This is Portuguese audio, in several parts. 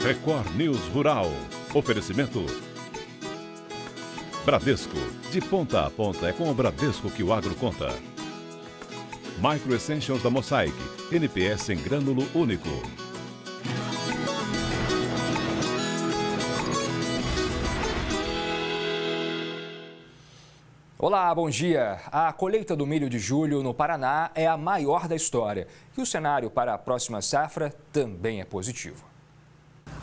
Record News Rural. Oferecimento Bradesco. De ponta a ponta é com o Bradesco que o agro conta. Micro Essentials da Mosaic. NPS em grânulo único. Olá, bom dia. A colheita do milho de julho no Paraná é a maior da história. E o cenário para a próxima safra também é positivo.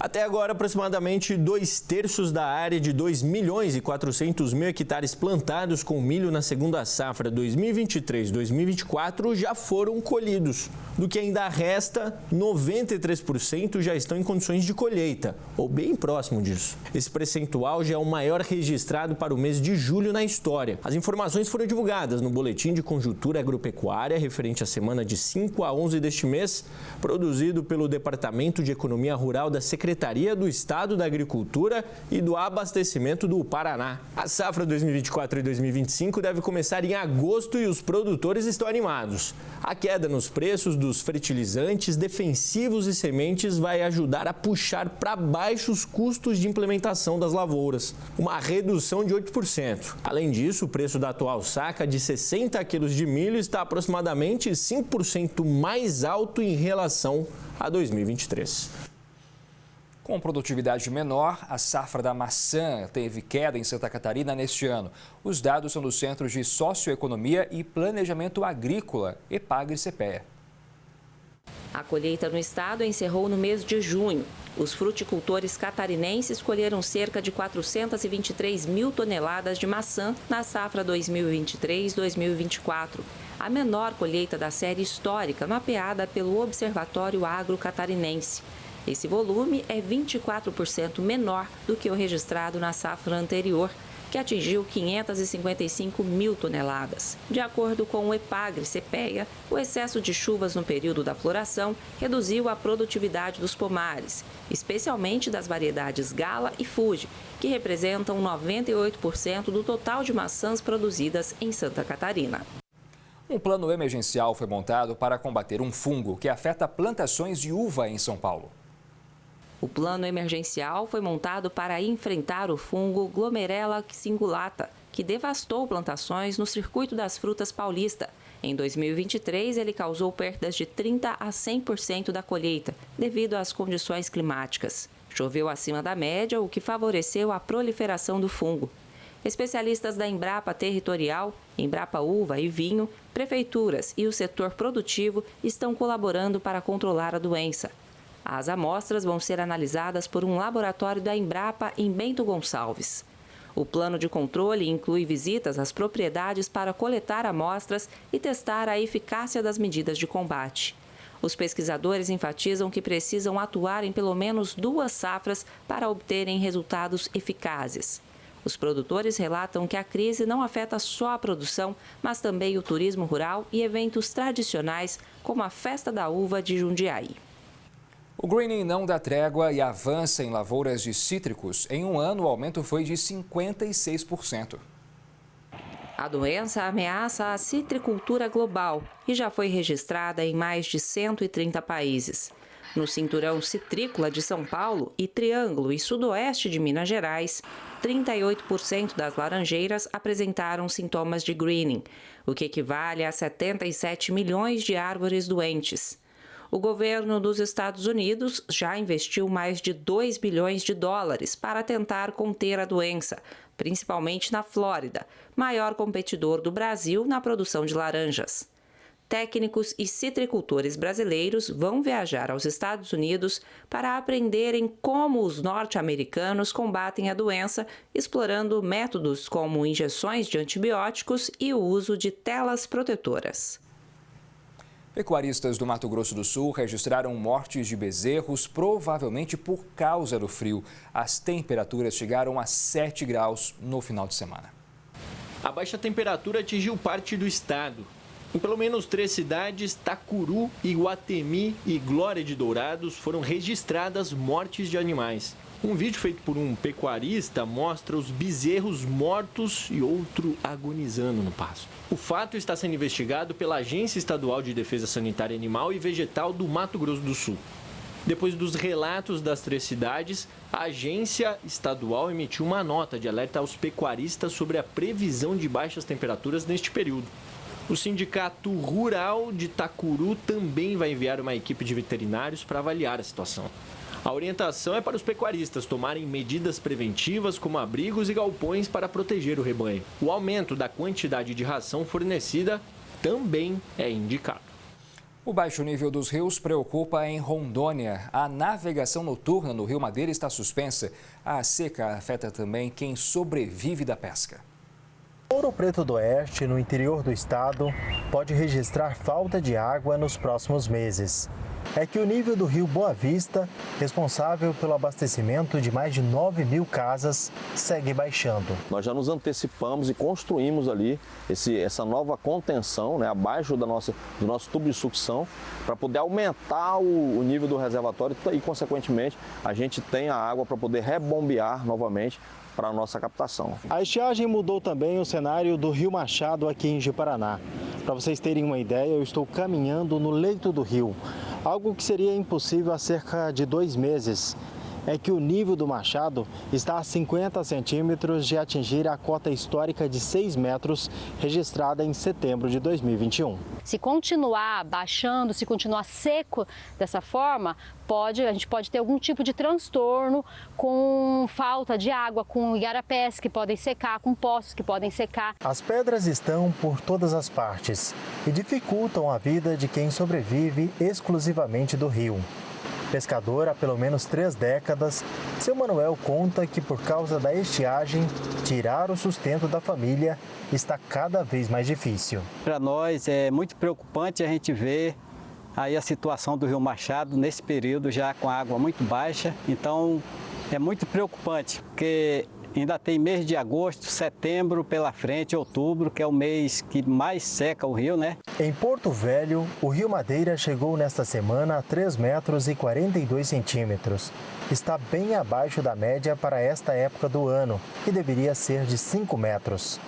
Até agora, aproximadamente 2/3 da área de 2.400.000 hectares plantados com milho na segunda safra 2023-2024 já foram colhidos. Do que ainda resta, 93% já estão em condições de colheita, ou bem próximo disso. Esse percentual já é o maior registrado para o mês de julho na história. As informações foram divulgadas no Boletim de Conjuntura Agropecuária, referente à semana de 5 a 11 deste mês, produzido pelo Departamento de Economia Rural da Secretaria do Estado da Agricultura e do Abastecimento do Paraná. A safra 2024 e 2025 deve começar em agosto e os produtores estão animados. A queda nos preços dos fertilizantes, defensivos e sementes vai ajudar a puxar para baixo os custos de implementação das lavouras, uma redução de 8%. Além disso, o preço da atual saca de 60 quilos de milho está aproximadamente 5% mais alto em relação a 2023. Com produtividade menor, a safra da maçã teve queda em Santa Catarina neste ano. Os dados são dos Centros de Socioeconomia e Planejamento Agrícola, EPAGRE e CPEA. A colheita no estado encerrou no mês de junho. Os fruticultores catarinenses colheram cerca de 423 mil toneladas de maçã na safra 2023-2024, a menor colheita da série histórica mapeada pelo Observatório Agro Catarinense. Esse volume é 24% menor do que o registrado na safra anterior, que atingiu 555 mil toneladas. De acordo com o EPAGRE e CPEA, o excesso de chuvas no período da floração reduziu a produtividade dos pomares, especialmente das variedades Gala e Fuji, que representam 98% do total de maçãs produzidas em Santa Catarina. Um plano emergencial foi montado para combater um fungo que afeta plantações de uva em São Paulo. O plano emergencial foi montado para enfrentar o fungo Glomerella cingulata, que devastou plantações no Circuito das Frutas Paulista. Em 2023, ele causou perdas de 30% a 100% da colheita, devido às condições climáticas. Choveu acima da média, o que favoreceu a proliferação do fungo. Especialistas da Embrapa Territorial, Embrapa Uva e Vinho, prefeituras e o setor produtivo estão colaborando para controlar a doença. As amostras vão ser analisadas por um laboratório da Embrapa em Bento Gonçalves. O plano de controle inclui visitas às propriedades para coletar amostras e testar a eficácia das medidas de combate. Os pesquisadores enfatizam que precisam atuar em pelo menos 2 safras para obterem resultados eficazes. Os produtores relatam que a crise não afeta só a produção, mas também o turismo rural e eventos tradicionais, como a Festa da Uva de Jundiaí. O greening não dá trégua e avança em lavouras de cítricos. Em um ano, o aumento foi de 56%. A doença ameaça a citricultura global e já foi registrada em mais de 130 países. No cinturão citrícola de São Paulo e Triângulo e Sudoeste de Minas Gerais, 38% das laranjeiras apresentaram sintomas de greening, o que equivale a 77 milhões de árvores doentes. O governo dos Estados Unidos já investiu mais de 2 bilhões de dólares para tentar conter a doença, principalmente na Flórida, maior competidor do Brasil na produção de laranjas. Técnicos e citricultores brasileiros vão viajar aos Estados Unidos para aprenderem como os norte-americanos combatem a doença, explorando métodos como injeções de antibióticos e o uso de telas protetoras. Pecuaristas do Mato Grosso do Sul registraram mortes de bezerros, provavelmente por causa do frio. As temperaturas chegaram a 7 graus no final de semana. A baixa temperatura atingiu parte do estado. Em pelo menos 3 cidades, Tacuru, Iguatemi e Glória de Dourados, foram registradas mortes de animais. Um vídeo feito por um pecuarista mostra os bezerros mortos e outro agonizando no pasto. O fato está sendo investigado pela Agência Estadual de Defesa Sanitária Animal e Vegetal do Mato Grosso do Sul. Depois dos relatos das 3 cidades, a agência estadual emitiu uma nota de alerta aos pecuaristas sobre a previsão de baixas temperaturas neste período. O Sindicato Rural de Itacuru também vai enviar uma equipe de veterinários para avaliar a situação. A orientação é para os pecuaristas tomarem medidas preventivas como abrigos e galpões para proteger o rebanho. O aumento da quantidade de ração fornecida também é indicado. O baixo nível dos rios preocupa em Rondônia. A navegação noturna no Rio Madeira está suspensa. A seca afeta também quem sobrevive da pesca. Ouro Preto do Oeste, no interior do estado, pode registrar falta de água nos próximos meses. É que o nível do rio Boa Vista, responsável pelo abastecimento de mais de 9.000 casas, segue baixando. Nós já nos antecipamos e construímos ali essa nova contenção, né, abaixo do nosso tubo de sucção, para poder aumentar o nível do reservatório e, consequentemente, a gente tem a água para poder rebombear novamente para a nossa captação. A estiagem mudou também o cenário do Rio Machado aqui em Ji-Paraná. Para vocês terem uma ideia, eu estou caminhando no leito do rio, algo que seria impossível há cerca de 2 meses. É que o nível do Machado está a 50 centímetros de atingir a cota histórica de 6 metros, registrada em setembro de 2021. Se continuar baixando, se continuar seco dessa forma, a gente pode ter algum tipo de transtorno com falta de água, com igarapés que podem secar, com poços que podem secar. As pedras estão por todas as partes e dificultam a vida de quem sobrevive exclusivamente do rio. Pescador há pelo menos 3 décadas, seu Manuel conta que por causa da estiagem, tirar o sustento da família está cada vez mais difícil. Para nós é muito preocupante a gente ver aí a situação do Rio Machado nesse período já com a água muito baixa, então é muito preocupante, porque ainda tem mês de agosto, setembro pela frente, outubro, que é o mês que mais seca o rio, né? Em Porto Velho, o Rio Madeira chegou nesta semana a 3 metros e 42 centímetros. Está bem abaixo da média para esta época do ano, que deveria ser de 5 metros.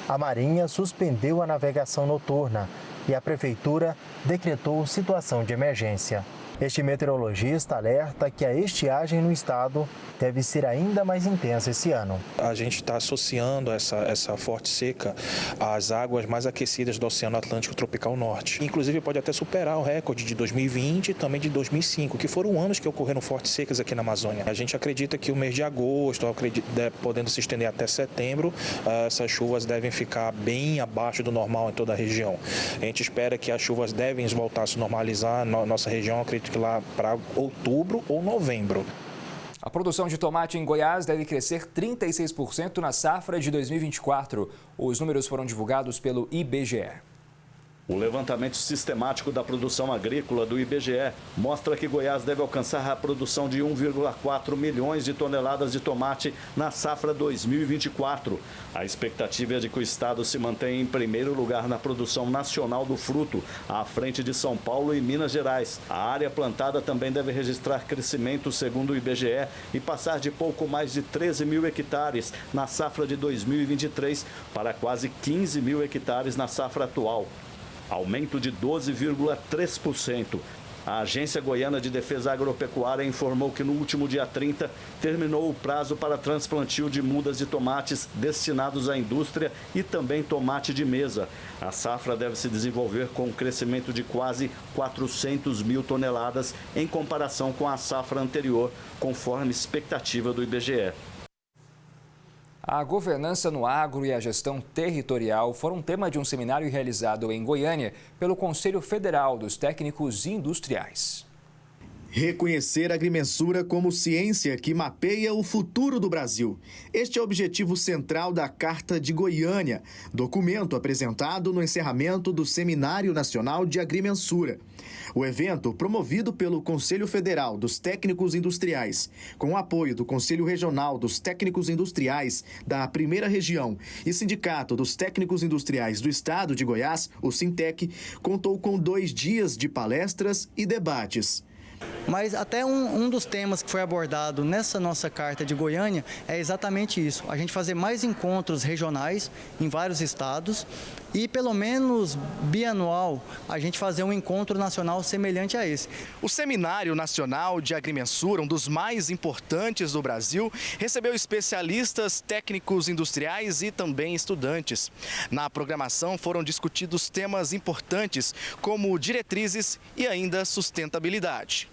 A Marinha suspendeu a navegação noturna e a Prefeitura decretou situação de emergência. Este meteorologista alerta que a estiagem no estado deve ser ainda mais intensa esse ano. A gente está associando essa forte seca às águas mais aquecidas do Oceano Atlântico Tropical Norte. Inclusive pode até superar o recorde de 2020 e também de 2005, que foram anos que ocorreram fortes secas aqui na Amazônia. A gente acredita que o mês de agosto, podendo se estender até setembro, essas chuvas devem ficar bem abaixo do normal em toda a região. A gente espera que as chuvas devem voltar a se normalizar na nossa região, acredito que lá para outubro ou novembro. A produção de tomate em Goiás deve crescer 36% na safra de 2024. Os números foram divulgados pelo IBGE. O levantamento sistemático da produção agrícola do IBGE mostra que Goiás deve alcançar a produção de 1,4 milhões de toneladas de tomate na safra 2024. A expectativa é de que o estado se mantenha em primeiro lugar na produção nacional do fruto, à frente de São Paulo e Minas Gerais. A área plantada também deve registrar crescimento, segundo o IBGE, e passar de pouco mais de 13 mil hectares na safra de 2023 para quase 15 mil hectares na safra atual. Aumento de 12,3%. A Agência Goiana de Defesa Agropecuária informou que no último dia 30 terminou o prazo para transplantio de mudas de tomates destinados à indústria e também tomate de mesa. A safra deve se desenvolver com um crescimento de quase 400 mil toneladas em comparação com a safra anterior, conforme expectativa do IBGE. A governança no agro e a gestão territorial foram tema de um seminário realizado em Goiânia pelo Conselho Federal dos Técnicos Industriais. Reconhecer a agrimensura como ciência que mapeia o futuro do Brasil. Este é o objetivo central da Carta de Goiânia, documento apresentado no encerramento do Seminário Nacional de Agrimensura. O evento, promovido pelo Conselho Federal dos Técnicos Industriais, com o apoio do Conselho Regional dos Técnicos Industriais da Primeira Região e Sindicato dos Técnicos Industriais do Estado de Goiás, o Sintec, contou com 2 dias de palestras e debates. Mas até um dos temas que foi abordado nessa nossa carta de Goiânia é exatamente isso, a gente fazer mais encontros regionais em vários estados e pelo menos bianual a gente fazer um encontro nacional semelhante a esse. O Seminário Nacional de Agrimensura, um dos mais importantes do Brasil, recebeu especialistas, técnicos industriais e também estudantes. Na programação foram discutidos temas importantes como diretrizes e ainda sustentabilidade.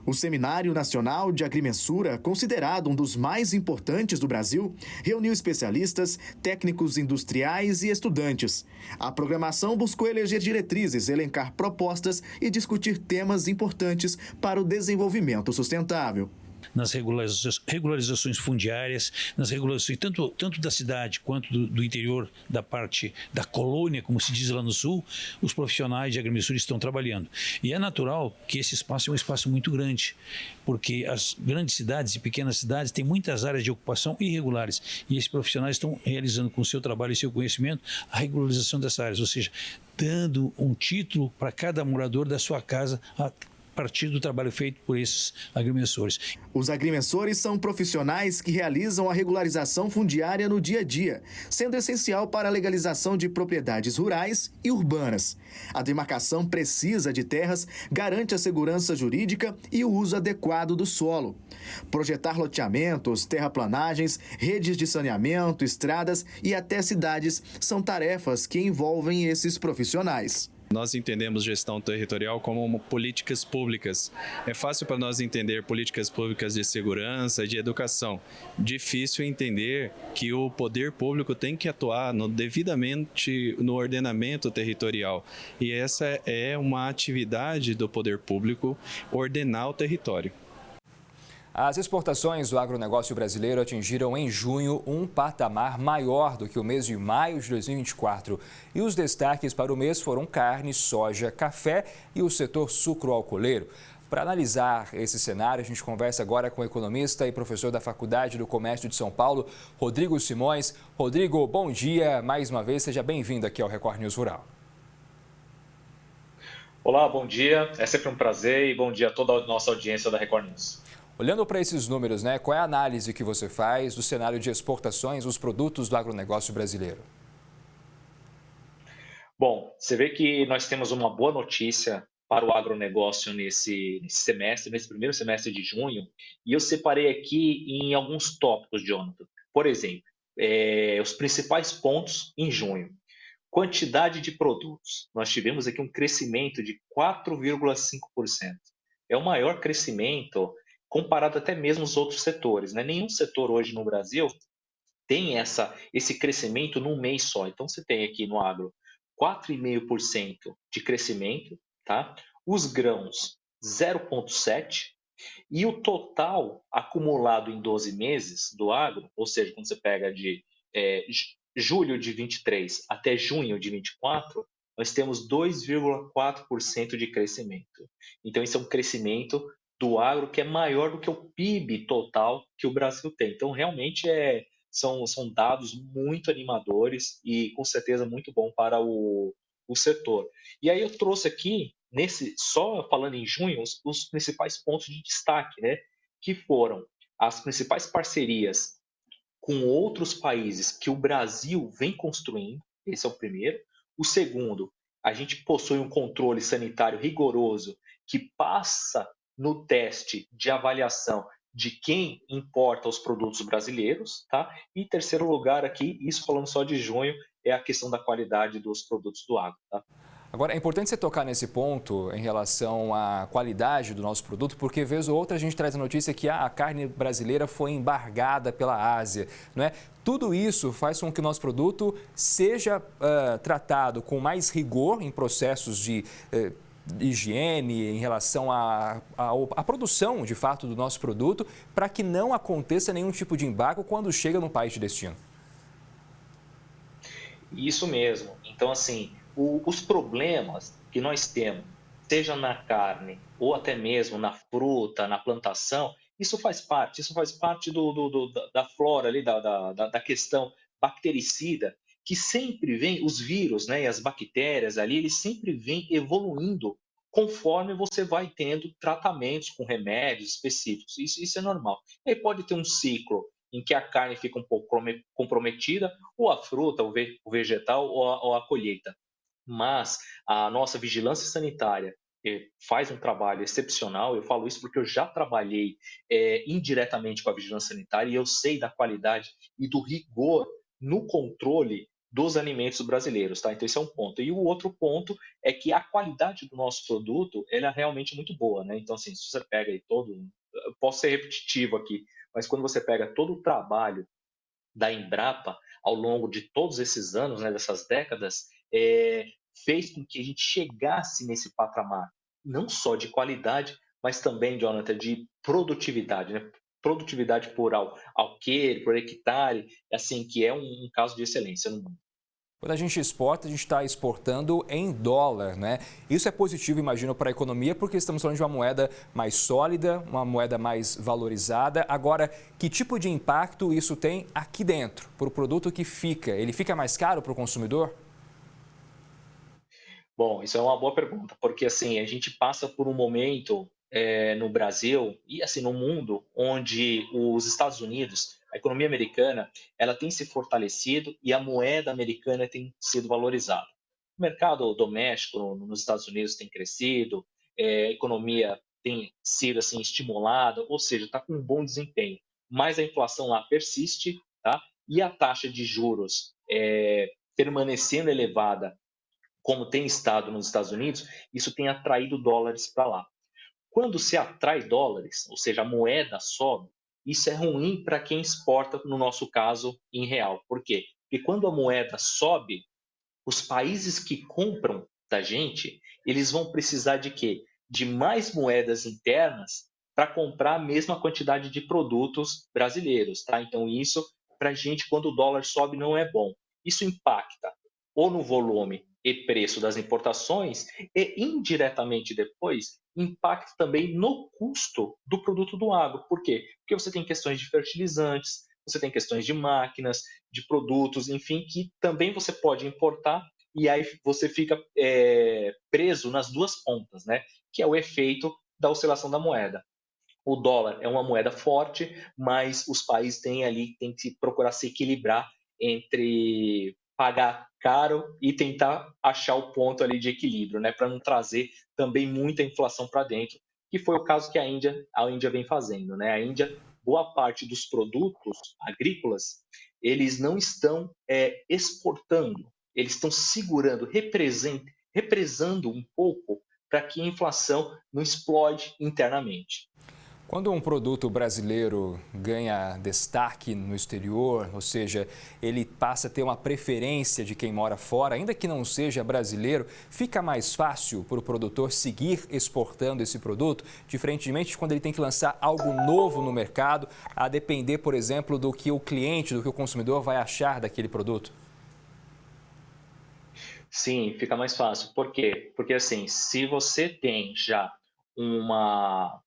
O Seminário Nacional de Agrimensura, considerado um dos mais importantes do Brasil, reuniu especialistas, técnicos industriais e estudantes. A programação buscou eleger diretrizes, elencar propostas e discutir temas importantes para o desenvolvimento sustentável. Nas regularizações fundiárias, nas regularizações tanto da cidade quanto do interior, da parte da colônia, como se diz lá no sul, os profissionais de agrimensura estão trabalhando. E é natural que esse espaço é um espaço muito grande, porque as grandes cidades e pequenas cidades têm muitas áreas de ocupação irregulares, e esses profissionais estão realizando com o seu trabalho e seu conhecimento a regularização dessas áreas, ou seja, dando um título para cada morador da sua casa a partir do trabalho feito por esses agrimensores. Os agrimensores são profissionais que realizam a regularização fundiária no dia a dia, sendo essencial para a legalização de propriedades rurais e urbanas. A demarcação precisa de terras garante a segurança jurídica e o uso adequado do solo. Projetar loteamentos, terraplanagens, redes de saneamento, estradas e até cidades são tarefas que envolvem esses profissionais. Nós entendemos gestão territorial como políticas públicas. É fácil para nós entender políticas públicas de segurança e de educação. Difícil entender que o poder público tem que atuar devidamente no ordenamento territorial. E essa é uma atividade do poder público, ordenar o território. As exportações do agronegócio brasileiro atingiram em junho um patamar maior do que o mês de maio de 2024. E os destaques para o mês foram carne, soja, café e o setor sucroalcooleiro. Para analisar esse cenário, a gente conversa agora com o economista e professor da Faculdade do Comércio de São Paulo, Rodrigo Simões. Rodrigo, bom dia. Mais uma vez, seja bem-vindo aqui ao Record News Rural. Olá, bom dia. É sempre um prazer e bom dia a toda a nossa audiência da Record News. Olhando para esses números, qual é a análise que você faz do cenário de exportações dos produtos do agronegócio brasileiro? Bom, você vê que nós temos uma boa notícia para o agronegócio nesse primeiro semestre de junho, e eu separei aqui em alguns tópicos, Jonathan. Por exemplo, os principais pontos em junho. Quantidade de produtos. Nós tivemos aqui um crescimento de 4,5%. É o maior crescimento comparado até mesmo aos outros setores, né? Nenhum setor hoje no Brasil tem esse crescimento num mês só. Então, você tem aqui no agro 4,5% de crescimento, tá? Os grãos 0,7%, e o total acumulado em 12 meses do agro, ou seja, quando você pega de julho de 23 até junho de 24, nós temos 2,4% de crescimento. Então, esse é um crescimento do agro que é maior do que o PIB total que o Brasil tem. Então, realmente são dados muito animadores e, com certeza, muito bom para o setor. E aí eu trouxe aqui, só falando em junho, os principais pontos de destaque, né? Que foram as principais parcerias com outros países que o Brasil vem construindo. Esse é o primeiro. O segundo, a gente possui um controle sanitário rigoroso que passa no teste de avaliação de quem importa os produtos brasileiros, tá? E terceiro lugar aqui, isso falando só de junho, é a questão da qualidade dos produtos do agro, tá? Agora, é importante você tocar nesse ponto em relação à qualidade do nosso produto, porque vez ou outra a gente traz a notícia que a carne brasileira foi embargada pela Ásia, não é? Tudo isso faz com que o nosso produto seja tratado com mais rigor em processos de higiene, em relação à produção, de fato, do nosso produto, para que não aconteça nenhum tipo de embargo quando chega no país de destino. Isso mesmo. Então, assim, os problemas que nós temos, seja na carne ou até mesmo na fruta, na plantação, isso faz parte da flora ali, da questão bactericida, que sempre vem, os vírus, né, e as bactérias ali, eles sempre vêm evoluindo conforme você vai tendo tratamentos com remédios específicos. Isso é normal. E aí pode ter um ciclo em que a carne fica um pouco comprometida, ou a fruta, o vegetal, ou a colheita. Mas a nossa vigilância sanitária faz um trabalho excepcional. Eu falo isso porque eu já trabalhei indiretamente com a vigilância sanitária e eu sei da qualidade e do rigor no controle dos alimentos brasileiros, tá? Então esse é um ponto. E o outro ponto é que a qualidade do nosso produto, ela é realmente muito boa, né? Então assim, se você pega aí eu posso ser repetitivo aqui, mas quando você pega todo o trabalho da Embrapa ao longo de todos esses anos, né, dessas décadas, fez com que a gente chegasse nesse patamar, não só de qualidade, mas também, Jonathan, de produtividade, né? Produtividade por alqueire, por hectare, assim, que é um caso de excelência no mundo. Quando a gente exporta, a gente está exportando em dólar, né? Isso é positivo, imagino, para a economia, porque estamos falando de uma moeda mais sólida, uma moeda mais valorizada. Agora, que tipo de impacto isso tem aqui dentro, para o produto que fica? Ele fica mais caro para o consumidor? Bom, isso é uma boa pergunta, porque assim, a gente passa por um momento no Brasil e assim no mundo, onde os Estados Unidos, a economia americana, ela tem se fortalecido e a moeda americana tem sido valorizada. O mercado doméstico nos Estados Unidos tem crescido, a economia tem sido assim estimulada, ou seja, está com um bom desempenho. Mas a inflação lá persiste, tá? E a taxa de juros permanecendo elevada, como tem estado nos Estados Unidos, isso tem atraído dólares para lá. Quando se atrai dólares, ou seja, a moeda sobe, isso é ruim para quem exporta, no nosso caso, em real. Por quê? Porque quando a moeda sobe, os países que compram da gente, eles vão precisar de quê? De mais moedas internas para comprar a mesma quantidade de produtos brasileiros, tá? Então isso, para a gente, quando o dólar sobe, não é bom. Isso impacta ou no volume e preço das importações e, indiretamente depois, impacta também no custo do produto do agro. Por quê? Porque você tem questões de fertilizantes, você tem questões de máquinas, de produtos, enfim, que também você pode importar e aí você fica preso nas duas pontas, né? Que é o efeito da oscilação da moeda. O dólar é uma moeda forte, mas os países têm que procurar se equilibrar entre pagar caro e tentar achar o ponto ali de equilíbrio, né, para não trazer também muita inflação para dentro, que foi o caso que a Índia vem fazendo, né? A Índia, boa parte dos produtos agrícolas, eles não estão exportando, eles estão segurando, represando um pouco para que a inflação não explode internamente. Quando um produto brasileiro ganha destaque no exterior, ou seja, ele passa a ter uma preferência de quem mora fora, ainda que não seja brasileiro, fica mais fácil para o produtor seguir exportando esse produto, diferentemente de quando ele tem que lançar algo novo no mercado, a depender, por exemplo, do que o cliente, do que o consumidor vai achar daquele produto? Sim, fica mais fácil. Por quê? Porque assim, se você tem já uma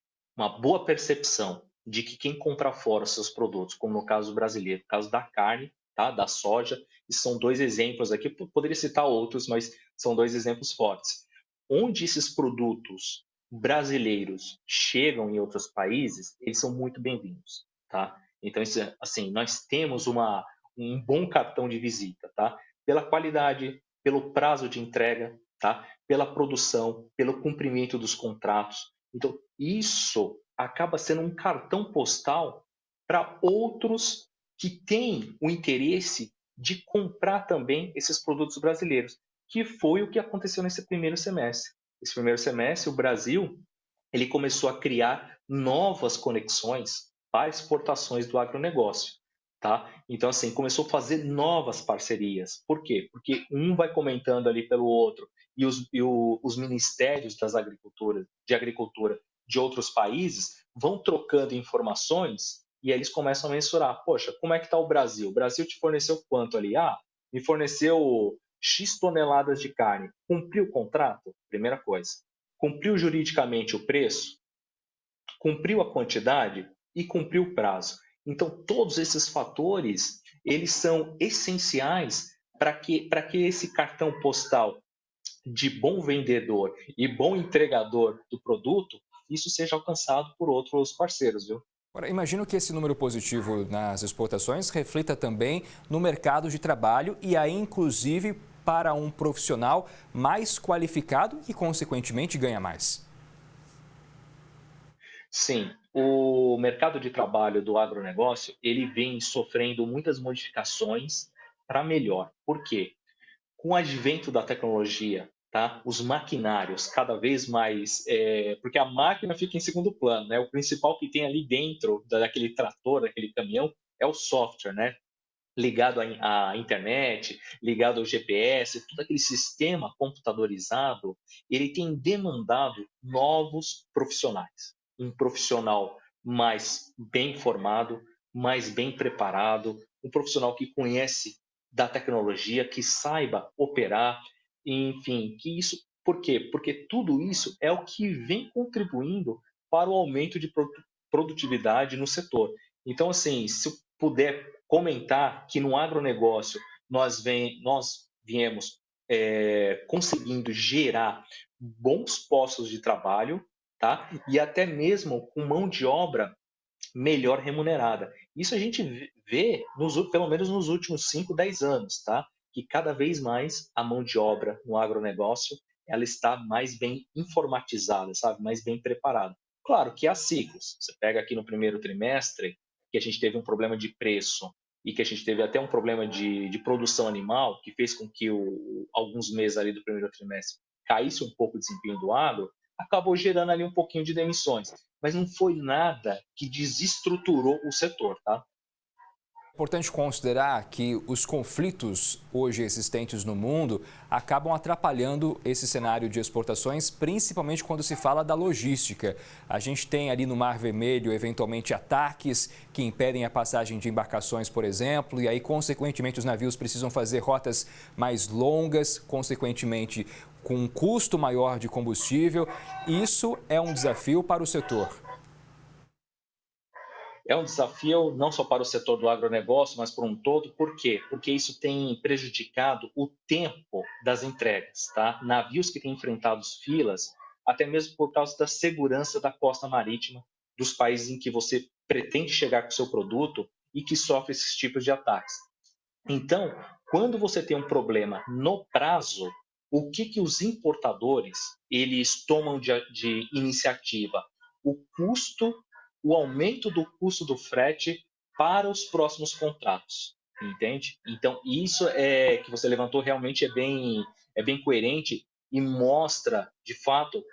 boa percepção de que quem compra fora os seus produtos, como no caso brasileiro, no caso da carne, tá? Da soja, e são dois exemplos aqui, poderia citar outros, mas são dois exemplos fortes. Onde esses produtos brasileiros chegam em outros países, eles são muito bem-vindos, tá? Então, assim, nós temos um bom cartão de visita, tá? Pela qualidade, pelo prazo de entrega, tá? Pela produção, pelo cumprimento dos contratos. Então, isso acaba sendo um cartão postal para outros que têm o interesse de comprar também esses produtos brasileiros, que foi o que aconteceu nesse primeiro semestre. Esse primeiro semestre, o Brasil ele começou a criar novas conexões para exportações do agronegócio. Tá? Então, assim, começou a fazer novas parcerias. Por quê? Porque um vai comentando ali pelo outro e os ministérios de agricultura de outros países vão trocando informações e aí eles começam a mensurar. Poxa, como é que está o Brasil? O Brasil te forneceu quanto ali? Me forneceu X toneladas de carne. Cumpriu o contrato? Primeira coisa. Cumpriu juridicamente o preço? Cumpriu a quantidade? E cumpriu o prazo? Então, todos esses fatores, eles são essenciais para que esse cartão postal de bom vendedor e bom entregador do produto, isso seja alcançado por outros parceiros, viu? Agora, imagino que esse número positivo nas exportações reflita também no mercado de trabalho e aí, inclusive, para um profissional mais qualificado e, consequentemente, ganha mais. Sim, o mercado de trabalho do agronegócio, ele vem sofrendo muitas modificações para melhor. Por quê? Com o advento da tecnologia, tá? Os maquinários cada vez mais, porque a máquina fica em segundo plano, né? O principal que tem ali dentro daquele trator, daquele caminhão, é o software, né? Ligado à internet, ligado ao GPS, todo aquele sistema computadorizado, ele tem demandado novos profissionais. Um profissional mais bem formado, mais bem preparado, um profissional que conhece da tecnologia, que saiba operar, enfim, que isso, por quê? Porque tudo isso é o que vem contribuindo para o aumento de produtividade no setor. Então, assim, se eu puder comentar que no agronegócio nós viemos conseguindo gerar bons postos de trabalho, tá? E até mesmo com mão de obra melhor remunerada. Isso a gente vê, pelo menos nos últimos 5, 10 anos, tá? Que cada vez mais a mão de obra no agronegócio ela está mais bem informatizada, sabe? Mais bem preparada. Claro que há ciclos. Você pega aqui no primeiro trimestre, que a gente teve um problema de preço e que a gente teve até um problema de produção animal, que fez com que alguns meses ali do primeiro trimestre caísse um pouco o desempenho do agro, acabou gerando ali um pouquinho de demissões. Mas não foi nada que desestruturou o setor, tá? É importante considerar que os conflitos hoje existentes no mundo acabam atrapalhando esse cenário de exportações, principalmente quando se fala da logística. A gente tem ali no Mar Vermelho, eventualmente, ataques que impedem a passagem de embarcações, por exemplo, e aí, consequentemente, os navios precisam fazer rotas mais longas, consequentemente, com um custo maior de combustível. Isso é um desafio para o setor. É um desafio não só para o setor do agronegócio, mas por um todo. Por quê? Porque isso tem prejudicado o tempo das entregas, tá? Navios que têm enfrentado filas, até mesmo por causa da segurança da costa marítima dos países em que você pretende chegar com o seu produto e que sofre esses tipos de ataques. Então, quando você tem um problema no prazo, o que os importadores eles tomam de iniciativa? O aumento do custo do frete para os próximos contratos, entende? Então, isso que você levantou realmente é bem coerente e mostra, de fato,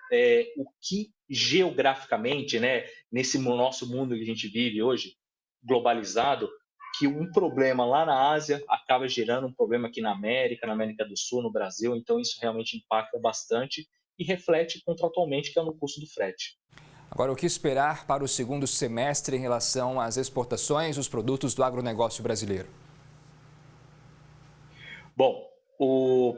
o que geograficamente, né, nesse nosso mundo que a gente vive hoje, globalizado, que um problema lá na Ásia acaba gerando um problema aqui na América do Sul, no Brasil. Então, isso realmente impacta bastante e reflete contratualmente que é no custo do frete. Agora, o que esperar para o segundo semestre em relação às exportações dos produtos do agronegócio brasileiro? Bom,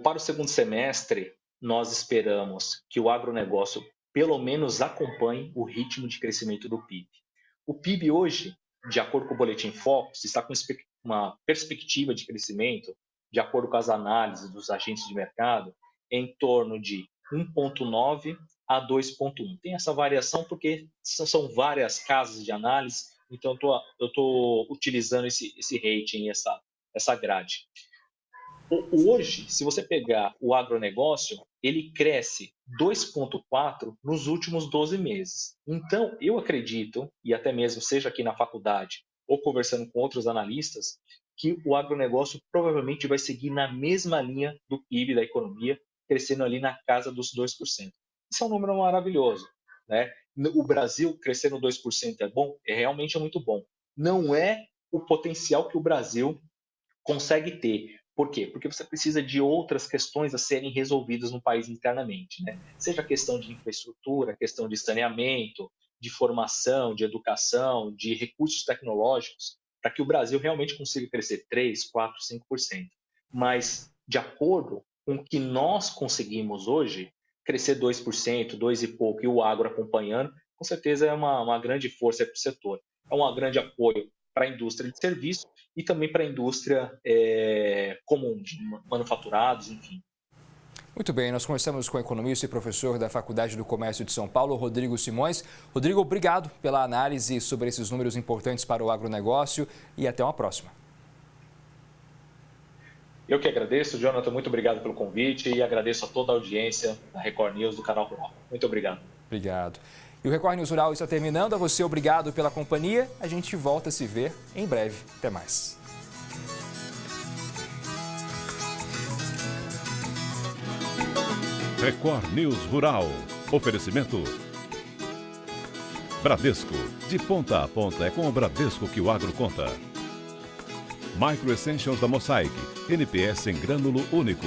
para o segundo semestre, nós esperamos que o agronegócio pelo menos acompanhe o ritmo de crescimento do PIB. O PIB hoje, de acordo com o Boletim Focus, está com uma perspectiva de crescimento, de acordo com as análises dos agentes de mercado, em torno de 1,9 a 2,1. Tem essa variação porque são várias casas de análise, então eu estou utilizando esse rating, essa grade. Hoje, se você pegar o agronegócio, ele cresce 2,4 nos últimos 12 meses. Então, eu acredito, e até mesmo seja aqui na faculdade ou conversando com outros analistas, que o agronegócio provavelmente vai seguir na mesma linha do PIB da economia, crescendo ali na casa dos 2%. Isso é um número maravilhoso, né? O Brasil crescendo 2% é bom? Realmente é muito bom. Não é o potencial que o Brasil consegue ter. Por quê? Porque você precisa de outras questões a serem resolvidas no país internamente, né? Seja a questão de infraestrutura, questão de saneamento, de formação, de educação, de recursos tecnológicos, para que o Brasil realmente consiga crescer 3%, 4%, 5%. Mas, de acordo com o que nós conseguimos hoje, crescer 2%, 2% e pouco, e o agro acompanhando, com certeza é uma grande força para o setor. É um grande apoio para a indústria de serviço e também para a indústria comum, de manufaturados, enfim. Muito bem, nós conversamos com o economista e professor da Faculdade do Comércio de São Paulo, Rodrigo Simões. Rodrigo, obrigado pela análise sobre esses números importantes para o agronegócio e até uma próxima. Eu que agradeço, Jonathan, muito obrigado pelo convite e agradeço a toda a audiência da Record News do Canal Rural. Muito obrigado. Obrigado. E o Record News Rural está terminando. A você, obrigado pela companhia. A gente volta a se ver em breve. Até mais. Record News Rural. Oferecimento Bradesco. De ponta a ponta é com o Bradesco que o agro conta. Micro Essentials da Mosaic. NPS em grânulo único.